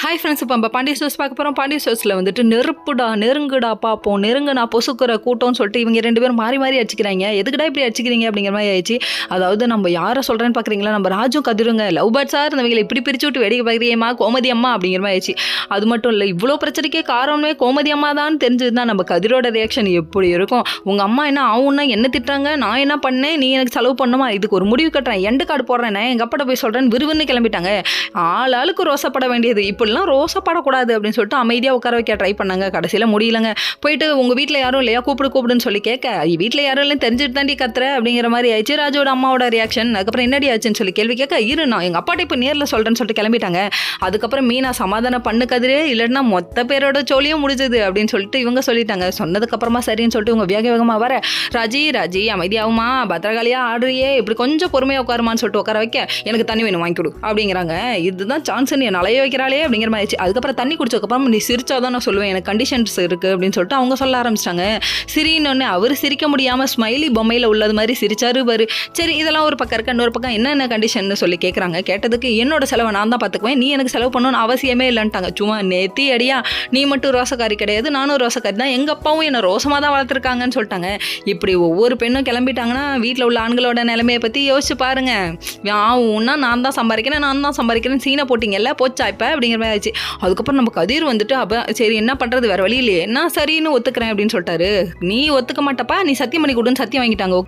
Hi friends, இப்போ நம்ம Pandya stores பார்க்க போகிறோம். பாண்டிய ஸ்டோர்ஸில் வந்துட்டு நெருப்புடா நெருங்குடா பார்ப்போம், நெருங்குனா பொசுக்கிற கூட்டம்னு சொல்லிட்டு இவங்க 2 பேரும் மாறி மாறி அடிச்சுக்கிறாங்க. எதுக்குடா இப்படி அடிச்சுக்கிறீங்க அப்படிங்கிற மாதிரி ஆயிடுச்சு. அதாவது நம்ம யாரை சொல்கிறேன்னு பார்க்குறீங்களா, நம்ம ராஜும் கதிருங்க லவ் பேர்ட்ஸாக இருந்தவங்களை இப்படி பிரித்து விட்டு வேடிக்கை பார்க்குறியம்மா கோமதி அம்மா அப்படிங்கிற மாதிரி ஆயிடுச்சு. அது மட்டும் இல்லை, இவ்வளோ பிரச்சனைக்கே காரணமே கோமதி அம்மா தான் தெரிஞ்சதுன்னா நம்ம கதிரோட ரியாக்ஷன் எப்படி இருக்கும். உங்கள் அம்மா என்ன ஆகும்னா என்ன திட்டுறாங்க, நான் என்ன பண்ணேன், நீ எனக்கு செலவு பண்ணுமா, இதுக்கு ஒரு முடிவு கட்டுறேன், எண்டு கார்டு போடுறேன், நான் எங்கள் அப்பாட்ட போய் சொல்கிறேன்னு விறுவிறுன்னு கிளம்பிட்டாங்க. ஆளுக்கு ரோசப்பட வேண்டியது, இப்படிலாம் ரோசப்படக்கூடாது அப்படின்னு சொல்லிட்டு அமைதியாக உட்கார வைக்க ட்ரை பண்ணாங்க. கடைசியில் முடியலங்க. போயிட்டு உங்கள் வீட்டில் யாரும் இல்லையா, கூப்பிடுன்னு சொல்லி கேட்க, வீட்டில் யாரும் இல்லைன்னு தெரிஞ்சுட்டு தாண்டி கத்துற அப்படிங்கிற மாதிரி ஆயிடுச்சு. ராஜோட அம்மாவோட ரியாக்ஷன். அதுக்கப்புறம் என்னடி ஆச்சுன்னு சொல்லி கேள்வி கேட்க, இரு நான் எங்கள் அப்பாட்ட இப்போ நேரில் சொல்கிறேன்னு சொல்லிட்டு கிளம்பிட்டாங்க. அதுக்கப்புறம் மீனா சமாதானம் பண்ணு கதிரே, இல்லைன்னா மொத்த பேரோட சோழியும் முடிஞ்சது அப்படின்னு சொல்லிட்டு இவங்க சொல்லிட்டாங்க. சொன்னதுக்கப்புறமா சரின்னு சொல்லிட்டு இவங்க வேகமாக வர, ராஜி அமைதியாகுமா, பத்திரகாளியாக ஆடுறியே, இப்படி கொஞ்சம் பொறுமையாக உட்காருமான்னு சொல்லிட்டு உட்கார வைக்க, எனக்கு தண்ணி வேணும் வாங்கிக்கொடு அப்படிங்கிறாங்க. இதுதான் சான்ஸ், நீ நலைய வைக்கிறாளே அப்படிங்கிற மாதிரி. அதுக்கப்புறம் தண்ணி குடிச்சதுக்கப்புறம் நீ சிரிச்சாதான் நான் சொல்லுவேன், எனக்கு கண்டிஷன்ஸ் இருக்குது அப்படின்னு சொல்லிட்டு அவங்க சொல்ல ஆரம்பிச்சிட்டாங்க. சிரின்னு அவர் சிரிக்க முடியாமல் ஸ்மைலி பொம்மையில் உள்ளது மாதிரி சிரிச்சாரு பாரு. சரி, இதெல்லாம் ஒரு பக்கம் இருக்க, இன்னொரு பக்கம் என்னென்ன கண்டிஷன் சொல்லி கேட்குறாங்க. கேட்டதுக்கு என்னோட செலவை நான் தான் பார்த்துக்குவேன், நீ எனக்கு செலவு பண்ணணும்னு அவசியமே இல்லைன்ட்டாங்க. சும்மா நேத்தி அடியா, நீ மட்டும் ரோசக்காரி கிடையாது, நானும் ரோசக்காரி தான், எங்கள் அப்பாவும் என்னை ரோசமாக தான் வளர்த்துருக்காங்கன்னு சொல்லிட்டாங்க. இப்படி ஒவ்வொரு பெண்ணும் கிளம்பிட்டாங்கன்னா வீட்டில் உள்ள ஆண்களோட நிலைமையை பற்றி யோசிச்சு பாருங்க. ஆகும்னா நான் தான் சம்பாதிக்கிறேன் சீனை போட்டிங்கல்ல, போச்சா இப்போ அப்படிங்கிற மாதிரி ஆச்சு. அதுக்கப்புறம் நம்ம கதிர் வந்துட்டு அப்போ சரி என்ன பண்ணுறது, வேறு வழி இல்லையே, நான் சரின்னு ஒத்துக்கிறேன் அப்படின்னு சொல்லிட்டாரு. நீ ஒத்துக்க மாட்டப்பா, நீ சத்தியம் பண்ணி கொடுன்னு சத்தியம் வாங்கிட்டாங்க.